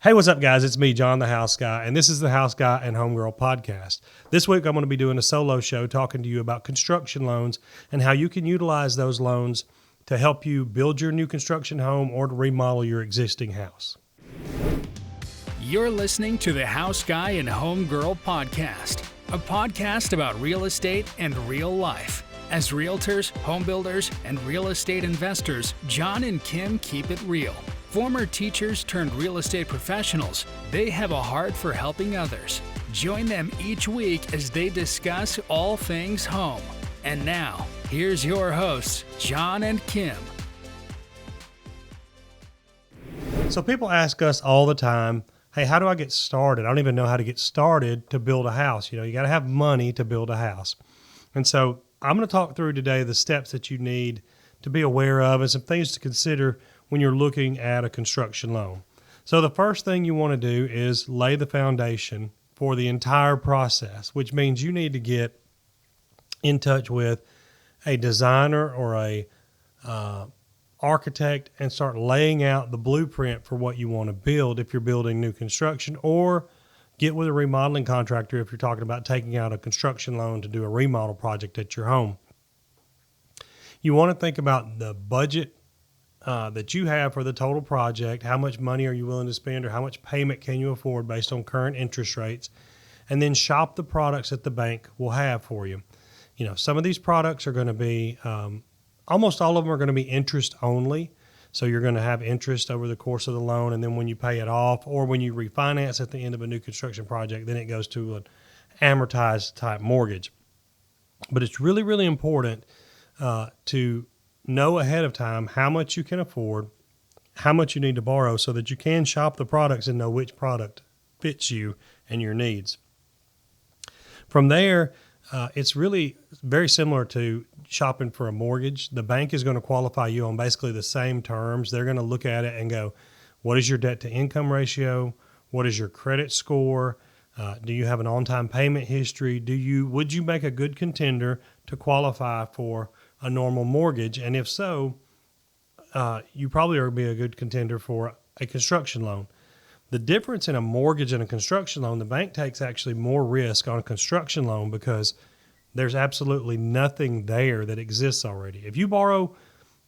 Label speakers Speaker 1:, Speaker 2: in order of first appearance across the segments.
Speaker 1: Hey, what's up, guys? It's me, John the House Guy, and this is the House Guy and Homegirl podcast. This week, I'm going to be doing a solo show talking to you about construction loans and how you can utilize those loans to help you build your new construction home or to remodel your existing house.
Speaker 2: You're listening to the House Guy and Homegirl podcast, a podcast about real estate and real life. As realtors, homebuilders, and real estate investors, John and Kim keep it real. Former teachers turned real estate professionals, they have a heart for helping others. Join them each week as they discuss all things home. And now, here's your hosts, John and Kim.
Speaker 1: So people ask us all the time, hey, how do I get started? I don't even know how to get started to build a house. You got to have money to build a house. And so I'm going to talk through today the steps that you need to be aware of and some things to consider when you're looking at a construction loan. So the first thing you want to do is lay the foundation for the entire process, which means you need to get in touch with a designer or a architect and start laying out the blueprint for what you want to build if you're building new construction, or get with a remodeling contractor if you're talking about taking out a construction loan to do a remodel project at your home. You want to think about the budget that you have for the total project. How much money are you willing to spend, or how much payment can you afford based on current interest rates? And then shop the products that the bank will have for you. Some of these products are going to be, almost all of them are going to be interest only. So you're going to have interest over the course of the loan, and then when you pay it off or when you refinance at the end of a new construction project, then it goes to an amortized type mortgage. But it's really, really important to know ahead of time how much you can afford, how much you need to borrow, so that you can shop the products and know which product fits you and your needs. From there, it's really very similar to shopping for a mortgage. The bank is going to qualify you on basically the same terms. They're going to look at it and go, what is your debt to income ratio? What is your credit score? Do you have an on-time payment history? Would you make a good contender to qualify for a normal mortgage? And if so, you probably are going to be a good contender for a construction loan. The difference in a mortgage and a construction loan, the bank takes actually more risk on a construction loan because there's absolutely nothing there that exists already. If you borrow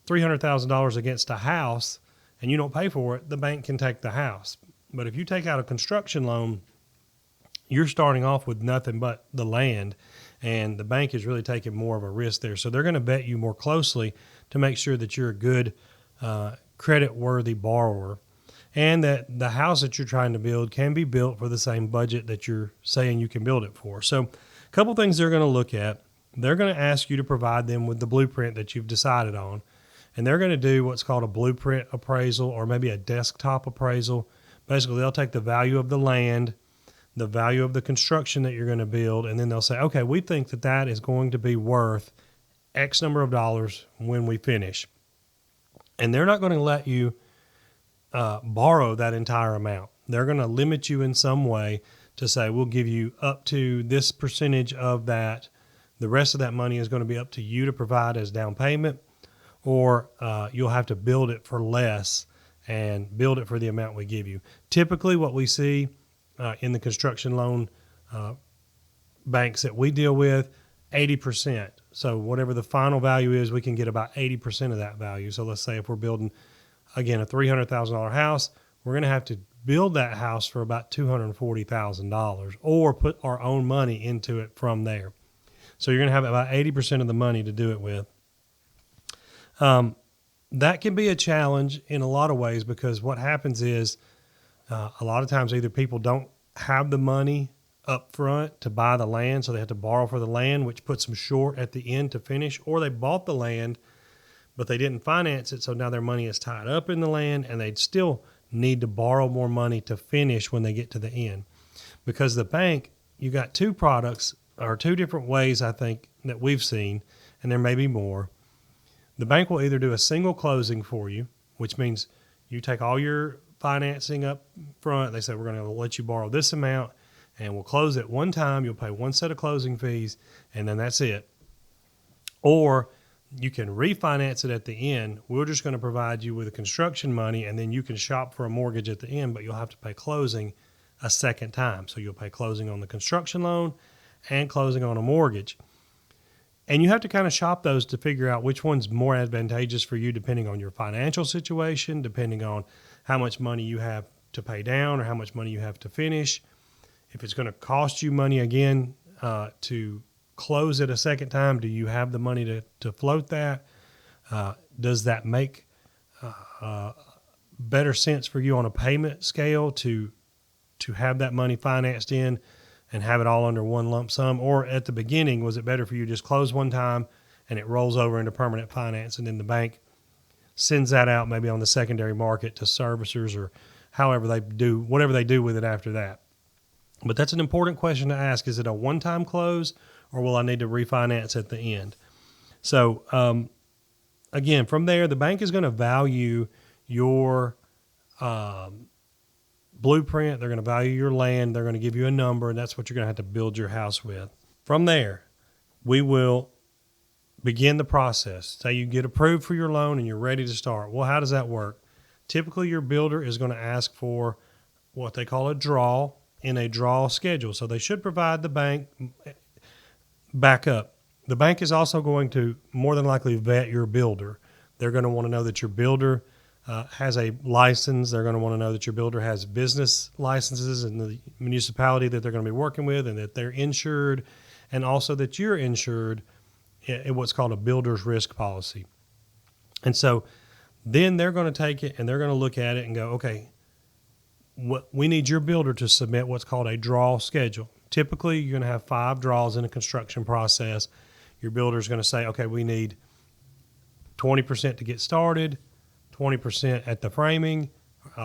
Speaker 1: $300,000 against a house and you don't pay for it, the bank can take the house. But if you take out a construction loan, you're starting off with nothing but the land, and the bank is really taking more of a risk there. So they're going to vet you more closely to make sure that you're a good credit-worthy borrower, and that the house that you're trying to build can be built for the same budget that you're saying you can build it for. So a couple things they're going to look at. They're going to ask you to provide them with the blueprint that you've decided on, and they're going to do what's called a blueprint appraisal, or maybe a desktop appraisal. Basically, they'll take the value of the land, the value of the construction that you're going to build, and then they'll say, okay, we think that that is going to be worth X number of dollars when we finish. And they're not going to let you borrow that entire amount. They're going to limit you in some way to say, we'll give you up to this percentage of that. The rest of that money is going to be up to you to provide as down payment, or you'll have to build it for less and build it for the amount we give you. Typically what we see in the construction loan banks that we deal with, 80%. So whatever the final value is, we can get about 80% of that value. So let's say if we're building, again, a $300,000 house, we're going to have to build that house for about $240,000, or put our own money into it from there. So you're going to have about 80% of the money to do it with. That can be a challenge in a lot of ways, because what happens is a lot of times either people don't have the money up front to buy the land, so they have to borrow for the land, which puts them short at the end to finish, or they bought the land but they didn't finance it, so now their money is tied up in the land, and they'd still need to borrow more money to finish when they get to the end. Because the bank, you got two products, or two different ways, I think, that we've seen, and there may be more. The bank will either do a single closing for you, which means you take all your financing up front. They say, we're going to let you borrow this amount, and we'll close it one time. You'll pay one set of closing fees, and then that's it. Or You can refinance it at the end. We're just going to provide you with the construction money, and then you can shop for a mortgage at the end, but you'll have to pay closing a second time. So you'll pay closing on the construction loan and closing on a mortgage. And you have to kind of shop those to figure out which one's more advantageous for you, depending on your financial situation, depending on how much money you have to pay down or how much money you have to finish. If it's going to cost you money again to close it a second time, do you have the money to float that? Does that make better sense for you on a payment scale to have that money financed in and have it all under one lump sum? Or at the beginning, was it better for you to just close one time and it rolls over into permanent finance, and then the bank sends that out maybe on the secondary market to servicers or however they do, whatever they do with it after that? But that's an important question to ask. Is it a one-time close, or will I need to refinance at the end? So, again, from there, the bank is going to value your blueprint. They're going to value your land. They're going to give you a number, and that's what you're going to have to build your house with. From there, we will begin the process. Say you get approved for your loan and you're ready to start. Well, how does that work? Typically, your builder is going to ask for what they call a draw in a draw schedule. So they should provide the bank backup. The bank is also going to more than likely vet your builder. They're going to want to know that your builder has a license. They're going to want to know that your builder has business licenses in the municipality that they're going to be working with, and that they're insured, and also that you're insured in what's called a builder's risk policy. And so then they're going to take it and they're going to look at it and go, okay, we need your builder to submit what's called a draw schedule. Typically, you're going to have 5 draws in a construction process. Your builder is going to say, okay, we need 20% to get started, 20% at the framing,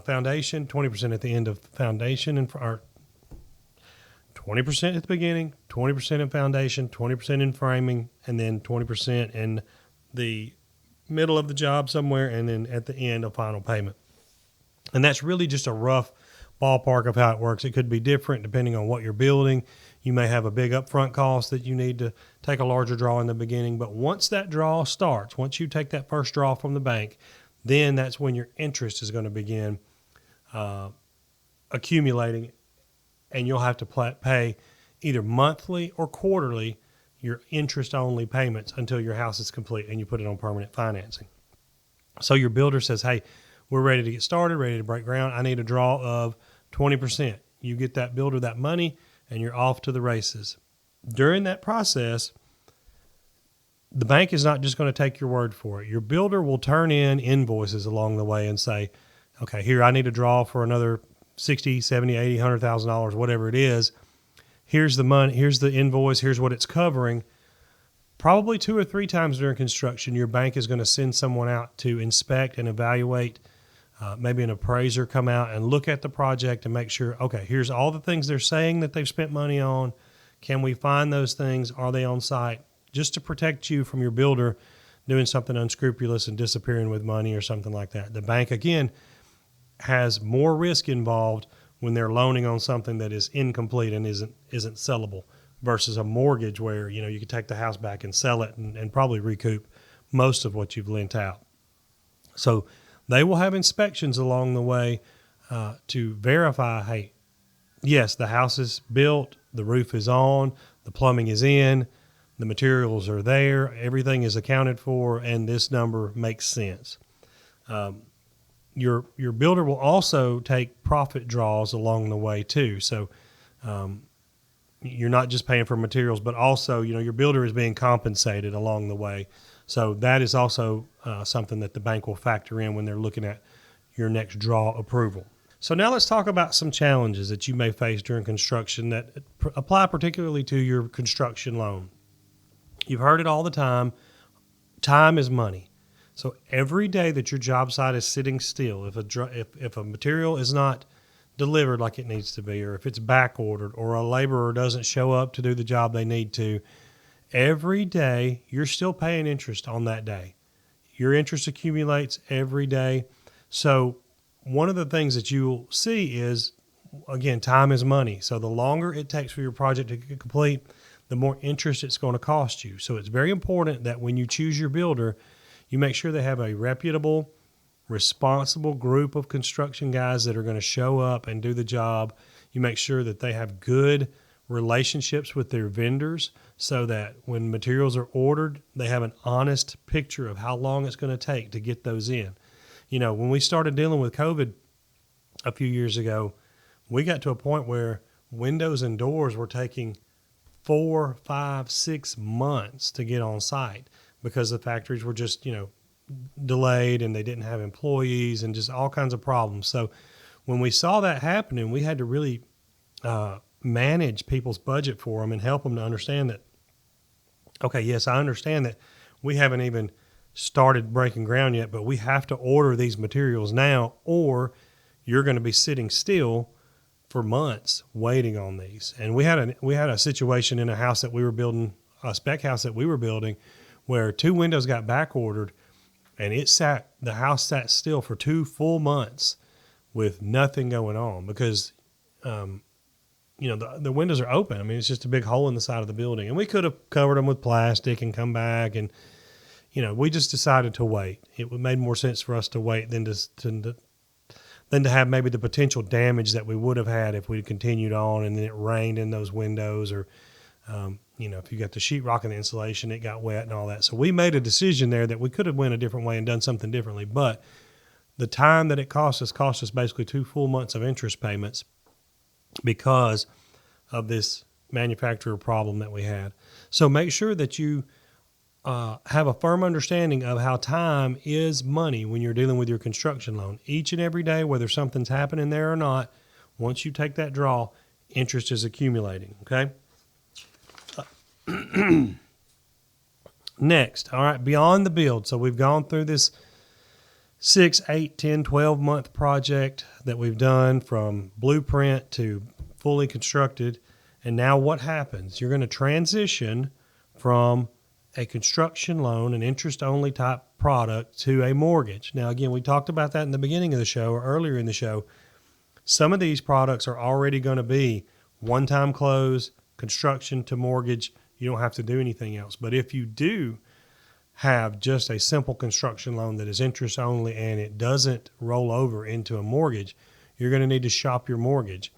Speaker 1: foundation, 20% at the end of foundation, or 20% at the beginning, 20% in foundation, 20% in framing, and then 20% in the middle of the job somewhere, and then at the end, a final payment. And that's really just a rough ballpark of how it works. It could be different depending on what you're building. You may have a big upfront cost that you need to take a larger draw in the beginning. But once that draw starts, once you take that first draw from the bank, then that's when your interest is going to begin accumulating, and you'll have to pay either monthly or quarterly your interest-only payments until your house is complete and you put it on permanent financing. So your builder says, hey, we're ready to get started, ready to break ground. I need a draw of 20%. You get that builder that money, and you're off to the races. During that process, the bank is not just going to take your word for it. Your builder will turn in invoices along the way and say, okay, here, I need a draw for another $60,000, $70,000, $80,000, $100,000, whatever it is. Here's the money. Here's the invoice. Here's what it's covering. Probably 2 or 3 times during construction, your bank is going to send someone out to inspect and evaluate. Maybe an appraiser come out and look at the project and make sure, okay, here's all the things they're saying that they've spent money on. Can we find those things? Are they on site? Just to protect you from your builder doing something unscrupulous and disappearing with money or something like that. The bank, again, has more risk involved when they're loaning on something that is incomplete and isn't sellable, versus a mortgage where, you know, you could take the house back and sell it and probably recoup most of what you've lent out. So they will have inspections along the way to verify, hey, yes, the house is built, the roof is on, the plumbing is in, the materials are there, everything is accounted for, and this number makes sense. Your builder will also take profit draws along the way too. So you're not just paying for materials, but also, you know, your builder is being compensated along the way. So that is also something that the bank will factor in when they're looking at your next draw approval. So now let's talk about some challenges that you may face during construction that apply particularly to your construction loan. You've heard it all the time. Time is money. So every day that your job site is sitting still, if a material is not delivered like it needs to be, or if it's back ordered, or a laborer doesn't show up to do the job they need to, every day you're still paying interest on that day. Your interest accumulates every day. So one of the things that you'll see is, again, time is money. So the longer it takes for your project to get complete, the more interest it's going to cost you. So it's very important that when you choose your builder, you make sure they have a reputable, responsible group of construction guys that are going to show up and do the job. You make sure that they have good relationships with their vendors so that when materials are ordered, they have an honest picture of how long it's going to take to get those in. You know, when we started dealing with COVID a few years ago, we got to a point where windows and doors were taking 4, 5, 6 months to get on site because the factories were just, delayed and they didn't have employees and just all kinds of problems. So when we saw that happening, we had to really manage people's budget for them and help them to understand that, okay, yes, I understand that we haven't even started breaking ground yet, but we have to order these materials now or you're going to be sitting still for months waiting on these. And we had a situation in a house that we were building, a spec house that we were building, where 2 windows got back ordered, and the house sat still for 2 full months with nothing going on because, the windows are open. I mean, it's just a big hole in the side of the building, and we could have covered them with plastic and come back, and we just decided to wait. It made more sense for us to wait than to have maybe the potential damage that we would have had if we continued on and then it rained in those windows or, if you got the sheetrock and the insulation, it got wet and all that. So we made a decision there that we could have went a different way and done something differently. But the time that it cost us basically 2 full months of interest payments because of this manufacturer problem that we had. So make sure that you have a firm understanding of how time is money when you're dealing with your construction loan. Each and every day, whether something's happening there or not, once you take that draw, interest is accumulating, okay? Next, all right, beyond the build. So we've gone through this 6, 8, 10, 12-month project that we've done from blueprint to fully constructed. And now what happens? You're going to transition from a construction loan, an interest-only type product, to a mortgage. Now, again, we talked about that in the beginning of the show or earlier in the show. Some of these products are already going to be one-time close, construction to mortgage. You don't have to do anything else. But if you do have just a simple construction loan that is interest-only and it doesn't roll over into a mortgage, you're going to need to shop your mortgage.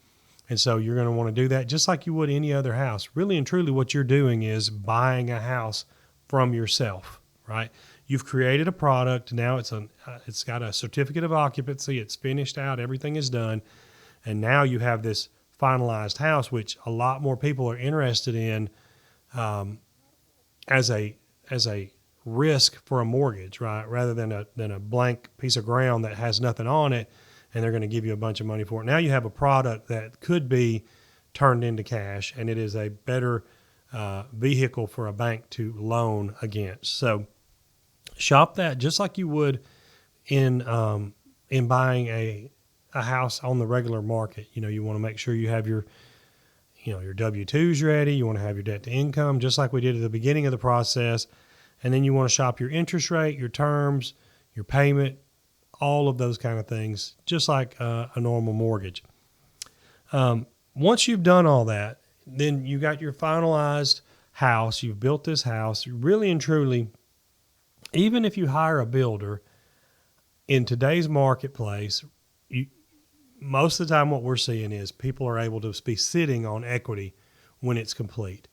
Speaker 1: And so you're going to want to do that just like you would any other house. Really and truly what you're doing is buying a house from yourself, right? You've created a product. Now it's got a certificate of occupancy. It's finished out. Everything is done. And now you have this finalized house, which a lot more people are interested in as a risk for a mortgage, right? Rather than a blank piece of ground that has nothing on it and they're going to give you a bunch of money for it. Now you have a product that could be turned into cash, and it is a better vehicle for a bank to loan against. So shop that just like you would in buying a house on the regular market. You want to make sure you have your W-2s ready. You want to have your debt to income, just like we did at the beginning of the process. And then you want to shop your interest rate, your terms, your payment, all of those kind of things, just like a normal mortgage. Once you've done all that, then you got your finalized house. You've built this house. Really and truly, even if you hire a builder in today's marketplace, most of the time what we're seeing is people are able to be sitting on equity when it's complete.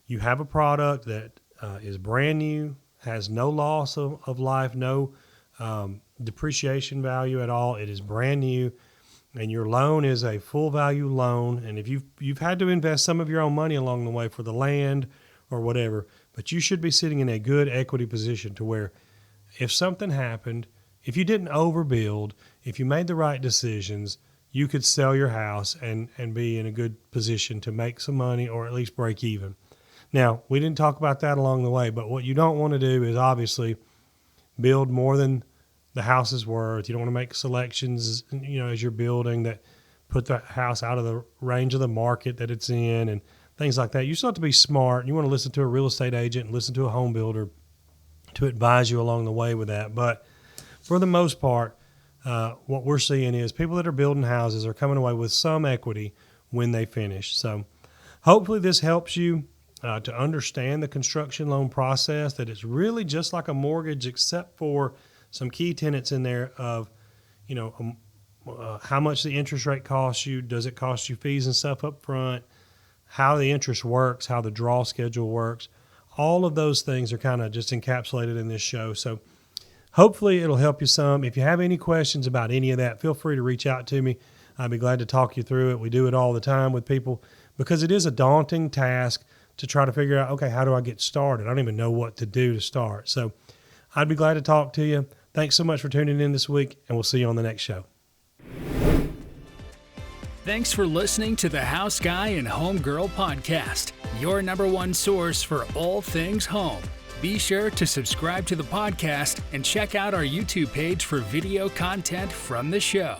Speaker 1: You have a product that is brand new, has no loss of life, no depreciation value at all. It is brand new. And your loan is a full value loan. And if you've had to invest some of your own money along the way for the land or whatever, but you should be sitting in a good equity position to where if something happened, if you didn't overbuild, if you made the right decisions, you could sell your house and be in a good position to make some money or at least break even. Now, we didn't talk about that along the way, but what you don't want to do is obviously build more than the house is worth. You don't want to make selections, as you're building that put the house out of the range of the market that it's in and things like that. You still have to be smart. You want to listen to a real estate agent and listen to a home builder to advise you along the way with that. But for the most part, what we're seeing is people that are building houses are coming away with some equity when they finish. So hopefully this helps you. to understand the construction loan process, that it's really just like a mortgage, except for some key tenets in there of, how much the interest rate costs you, does it cost you fees and stuff up front, how the interest works, how the draw schedule works. All of those things are kind of just encapsulated in this show. So hopefully it'll help you some. If you have any questions about any of that, feel free to reach out to me. I'd be glad to talk you through it. We do it all the time with people because it is a daunting task to try to figure out, okay, how do I get started? I don't even know what to do to start. So I'd be glad to talk to you. Thanks so much for tuning in this week, and we'll see you on the next show.
Speaker 2: Thanks for listening to the House Guy and Home Girl podcast, your number one source for all things home. Be sure to subscribe to the podcast and check out our YouTube page for video content from the show.